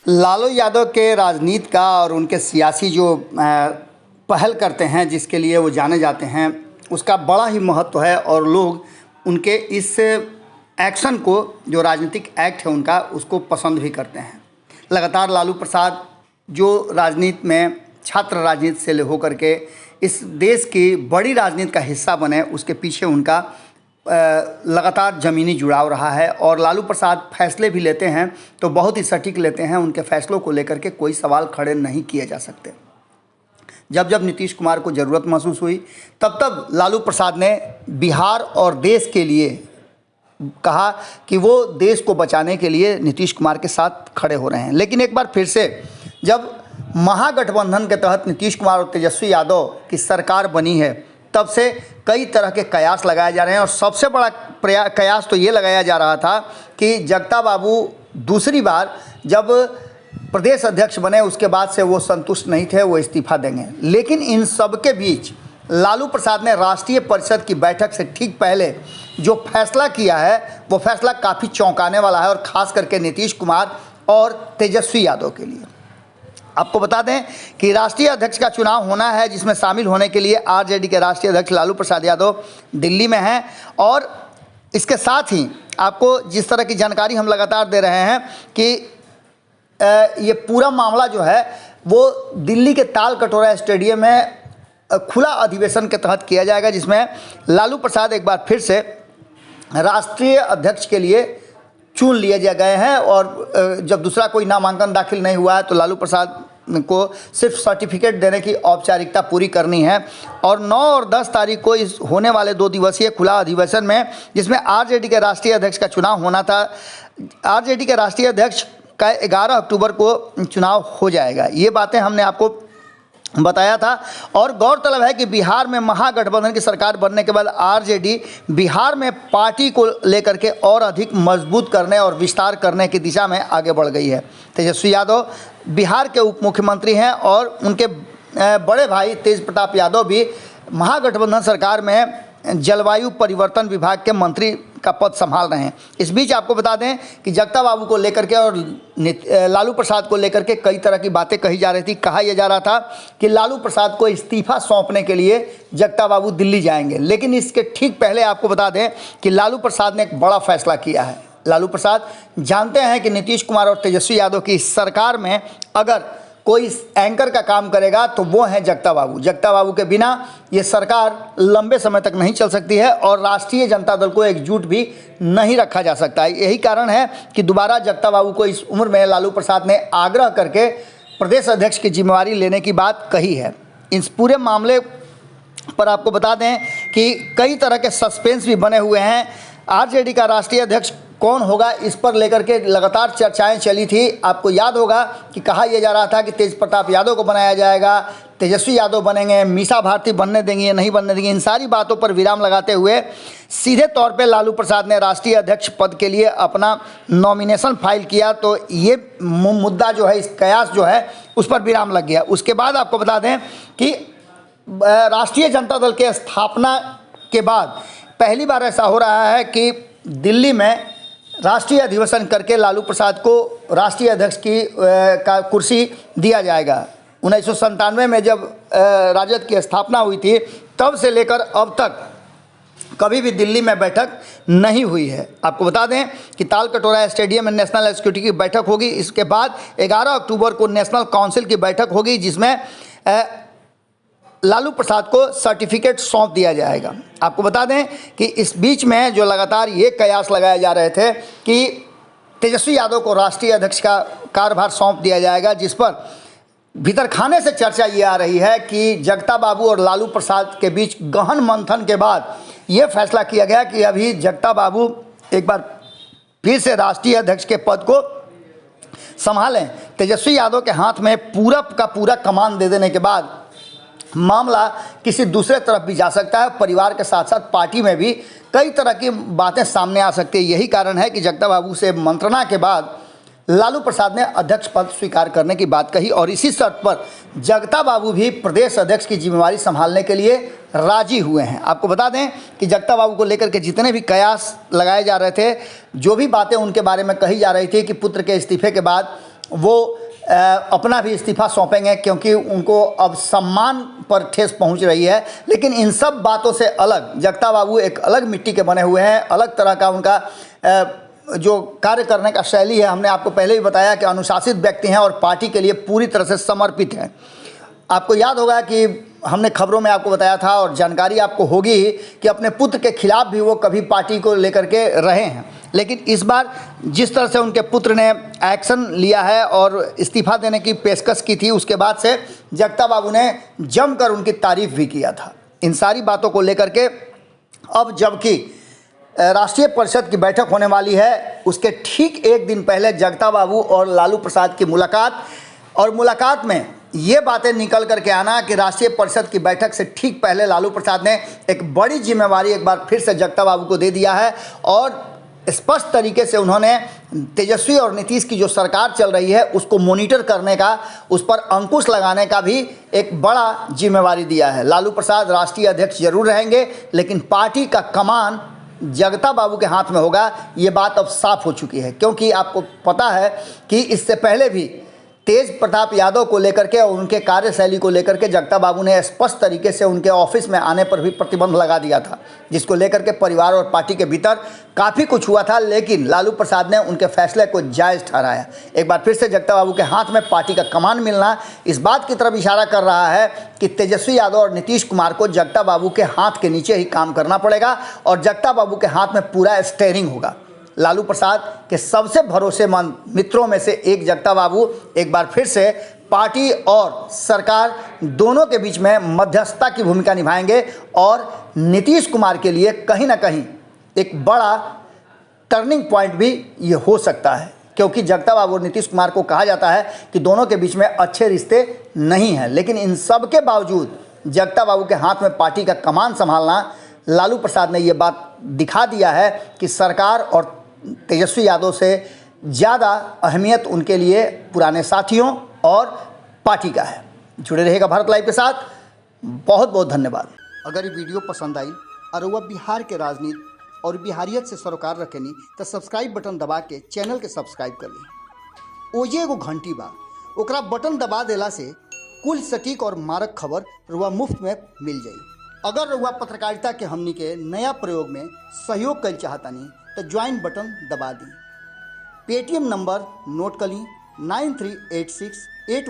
लालू यादव के राजनीति का और उनके सियासी जो पहल करते हैं, जिसके लिए वो जाने जाते हैं, उसका बड़ा ही महत्व है और लोग उनके इस एक्शन को, जो राजनीतिक एक्ट है उनका, उसको पसंद भी करते हैं। लगातार लालू प्रसाद जो राजनीति में, छात्र राजनीति से होकर के इस देश की बड़ी राजनीति का हिस्सा बने, उसके पीछे उनका लगातार ज़मीनी जुड़ाव रहा है। और लालू प्रसाद फैसले भी लेते हैं तो बहुत ही सटीक लेते हैं। उनके फैसलों को लेकर के कोई सवाल खड़े नहीं किए जा सकते। जब जब नीतीश कुमार को ज़रूरत महसूस हुई, तब तब लालू प्रसाद ने बिहार और देश के लिए कहा कि वो देश को बचाने के लिए नीतीश कुमार के साथ खड़े हो रहे हैं। लेकिन एक बार फिर से जब महागठबंधन के तहत नीतीश कुमार और तेजस्वी यादव की सरकार बनी है, तब से कई तरह के कयास लगाए जा रहे हैं। और सबसे बड़ा कयास तो ये लगाया जा रहा था कि जगता बाबू दूसरी बार जब प्रदेश अध्यक्ष बने, उसके बाद से वो संतुष्ट नहीं थे, वो इस्तीफा देंगे। लेकिन इन सब के बीच लालू प्रसाद ने राष्ट्रीय परिषद की बैठक से ठीक पहले जो फैसला किया है, वो फैसला काफ़ी चौंकाने वाला है, और ख़ास करके नीतीश कुमार और तेजस्वी यादव के लिए। आपको बता दें कि राष्ट्रीय अध्यक्ष का चुनाव होना है, जिसमें शामिल होने के लिए आरजेडी के राष्ट्रीय अध्यक्ष लालू प्रसाद यादव दिल्ली में हैं। और इसके साथ ही आपको जिस तरह की जानकारी हम लगातार दे रहे हैं कि ये पूरा मामला जो है वो दिल्ली के ताल कटोरा स्टेडियम में खुला अधिवेशन के तहत किया जाएगा, जिसमें लालू प्रसाद एक बार फिर से राष्ट्रीय अध्यक्ष के लिए चुन लिए गए हैं। और जब दूसरा कोई नामांकन दाखिल नहीं हुआ है तो लालू प्रसाद को सिर्फ सर्टिफिकेट देने की औपचारिकता पूरी करनी है। और 9 और 10 तारीख को इस होने वाले 2 दिवसीय खुला अधिवेशन में, जिसमें आरजेडी के राष्ट्रीय अध्यक्ष का चुनाव होना था, आरजेडी के राष्ट्रीय अध्यक्ष का 11 अक्टूबर को चुनाव हो जाएगा। ये बातें हमने आपको बताया था। और गौरतलब है कि बिहार में महागठबंधन की सरकार बनने के बाद आरजेडी बिहार में पार्टी को लेकर के और अधिक मजबूत करने और विस्तार करने की दिशा में आगे बढ़ गई है। तेजस्वी यादव बिहार के उप मुख्यमंत्री हैं और उनके बड़े भाई तेज प्रताप यादव भी महागठबंधन सरकार में जलवायु परिवर्तन विभाग के मंत्री का पद संभाल रहे हैं। इस बीच आपको बता दें कि जगता बाबू को लेकर के और लालू प्रसाद को लेकर के कई तरह की बातें कही जा रही थी। कहा यह जा रहा था कि लालू प्रसाद को इस्तीफा सौंपने के लिए जगता बाबू दिल्ली जाएंगे। लेकिन इसके ठीक पहले आपको बता दें कि लालू प्रसाद ने एक बड़ा फैसला किया है। लालू प्रसाद जानते हैं कि नीतीश कुमार और तेजस्वी यादव की सरकार में अगर कोई एंकर का काम करेगा तो वो है जगता बाबू। जगता बाबू के बिना ये सरकार लंबे समय तक नहीं चल सकती है और राष्ट्रीय जनता दल को एकजुट भी नहीं रखा जा सकता है। यही कारण है कि दोबारा जगता बाबू को इस उम्र में लालू प्रसाद ने आग्रह करके प्रदेश अध्यक्ष की जिम्मेवारी लेने की बात कही है। इस पूरे मामले पर आपको बता दें कि कई तरह के सस्पेंस भी बने हुए हैं। आरजेडी का राष्ट्रीय अध्यक्ष कौन होगा, इस पर लेकर के लगातार चर्चाएं चली थी। आपको याद होगा कि कहा यह जा रहा था कि तेज प्रताप यादव को बनाया जाएगा, तेजस्वी यादव बनेंगे, मीसा भारती बनने देंगे या नहीं बनने देंगे। इन सारी बातों पर विराम लगाते हुए सीधे तौर पे लालू प्रसाद ने राष्ट्रीय अध्यक्ष पद के लिए अपना नॉमिनेशन फाइल किया, तो ये मुद्दा जो है, इस कयास जो है, उस पर विराम लग गया। उसके बाद आपको बता दें कि राष्ट्रीय जनता दल के स्थापना के बाद पहली बार ऐसा हो रहा है कि दिल्ली में राष्ट्रीय अधिवेशन करके लालू प्रसाद को राष्ट्रीय अध्यक्ष की का कुर्सी दिया जाएगा। 1997 में जब राजद की स्थापना हुई थी, तब से लेकर अब तक कभी भी दिल्ली में बैठक नहीं हुई है। आपको बता दें कि ताल कटोरा स्टेडियम में नेशनल सिक्योरिटी की बैठक होगी। इसके बाद 11 अक्टूबर को नेशनल काउंसिल की बैठक होगी, जिसमें लालू प्रसाद को सर्टिफिकेट सौंप दिया जाएगा। आपको बता दें कि इस बीच में जो लगातार ये कयास लगाए जा रहे थे कि तेजस्वी यादव को राष्ट्रीय अध्यक्ष का कार्यभार सौंप दिया जाएगा, जिस पर भीतर खाने से चर्चा ये आ रही है कि जगता बाबू और लालू प्रसाद के बीच गहन मंथन के बाद ये फैसला किया गया कि अभी जगता बाबू एक बार फिर से राष्ट्रीय अध्यक्ष के पद को संभालें। तेजस्वी यादव के हाथ में पूरा का पूरा कमान दे देने के बाद मामला किसी दूसरे तरफ भी जा सकता है। परिवार के साथ साथ पार्टी में भी कई तरह की बातें सामने आ सकती है। यही कारण है कि जगता बाबू से मंत्रणा के बाद लालू प्रसाद ने अध्यक्ष पद स्वीकार करने की बात कही और इसी शर्त पर जगता बाबू भी प्रदेश अध्यक्ष की जिम्मेवारी संभालने के लिए राजी हुए हैं। आपको बता दें कि जगता बाबू को लेकर के जितने भी कयास लगाए जा रहे थे, जो भी बातें उनके बारे में कही जा रही थी कि पुत्र के इस्तीफे के बाद वो अपना भी इस्तीफ़ा सौंपेंगे, क्योंकि उनको अब सम्मान पर ठेस पहुंच रही है। लेकिन इन सब बातों से अलग जगता बाबू एक अलग मिट्टी के बने हुए हैं, अलग तरह का उनका जो कार्य करने का शैली है। हमने आपको पहले ही बताया कि अनुशासित व्यक्ति हैं और पार्टी के लिए पूरी तरह से समर्पित हैं। आपको याद होगा कि हमने खबरों में आपको बताया था और जानकारी आपको होगी कि अपने पुत्र के खिलाफ भी वो कभी पार्टी को लेकर के रहे हैं, लेकिन इस बार जिस तरह से उनके पुत्र ने एक्शन लिया है और इस्तीफ़ा देने की पेशकश की थी, उसके बाद से जगता बाबू ने जमकर उनकी तारीफ भी किया था। इन सारी बातों को लेकर के अब जबकि राष्ट्रीय परिषद की बैठक होने वाली है, उसके ठीक एक दिन पहले जगता बाबू और लालू प्रसाद की मुलाकात में ये बातें निकल करके आना कि राष्ट्रीय परिषद की बैठक से ठीक पहले लालू प्रसाद ने एक बड़ी जिम्मेवारी एक बार फिर से जगता बाबू को दे दिया है और स्पष्ट तरीके से उन्होंने तेजस्वी और नीतीश की जो सरकार चल रही है उसको मॉनिटर करने का, उस पर अंकुश लगाने का भी एक बड़ा जिम्मेवारी दिया है। लालू प्रसाद राष्ट्रीय अध्यक्ष जरूर रहेंगे, लेकिन पार्टी का कमान जगता बाबू के हाथ में होगा, ये बात अब साफ हो चुकी है। क्योंकि आपको पता है कि इससे पहले भी तेज प्रताप यादव को लेकर के और उनके कार्यशैली को लेकर के जगता बाबू ने स्पष्ट तरीके से उनके ऑफिस में आने पर भी प्रतिबंध लगा दिया था, जिसको लेकर के परिवार और पार्टी के भीतर काफ़ी कुछ हुआ था। लेकिन लालू प्रसाद ने उनके फैसले को जायज़ ठहराया। एक बार फिर से जगता बाबू के हाथ में पार्टी का कमान मिलना इस बात की तरफ इशारा कर रहा है कि तेजस्वी यादव और नीतीश कुमार को जगता बाबू के हाथ के नीचे ही काम करना पड़ेगा और जगता बाबू के हाथ में पूरा स्टीयरिंग होगा। लालू प्रसाद के सबसे भरोसेमंद मित्रों में से एक जगता बाबू एक बार फिर से पार्टी और सरकार दोनों के बीच में मध्यस्थता की भूमिका निभाएंगे और नीतीश कुमार के लिए कहीं ना कहीं एक बड़ा टर्निंग पॉइंट भी ये हो सकता है। क्योंकि जगता बाबू और नीतीश कुमार को कहा जाता है कि दोनों के बीच में अच्छे रिश्ते नहीं हैं, लेकिन इन सब के बावजूद जगता बाबू के हाथ में पार्टी का कमान संभालना, लालू प्रसाद ने ये बात दिखा दिया है कि सरकार और तेजस्वी यादव से ज़्यादा अहमियत उनके लिए पुराने साथियों और पार्टी का है। जुड़े रहेगा भारत लाइव के साथ। बहुत बहुत धन्यवाद। अगर ये वीडियो पसंद आई और वह बिहार के राजनीति और बिहारियत से सरोकार रखेनी तो सब्सक्राइब बटन दबा के चैनल के सब्सक्राइब कर ली। ओजे एगो घंटी बा, ओकरा बटन दबा देला से कुल सटीक और मारक खबर रुआ मुफ्त में मिल जाई। अगर रुआ पत्रकारिता के हमनी के नया प्रयोग में सहयोग कर चाहतानी तो ज्वाइन बटन दबा दी। पेटीएम नंबर नोट कर ली 938681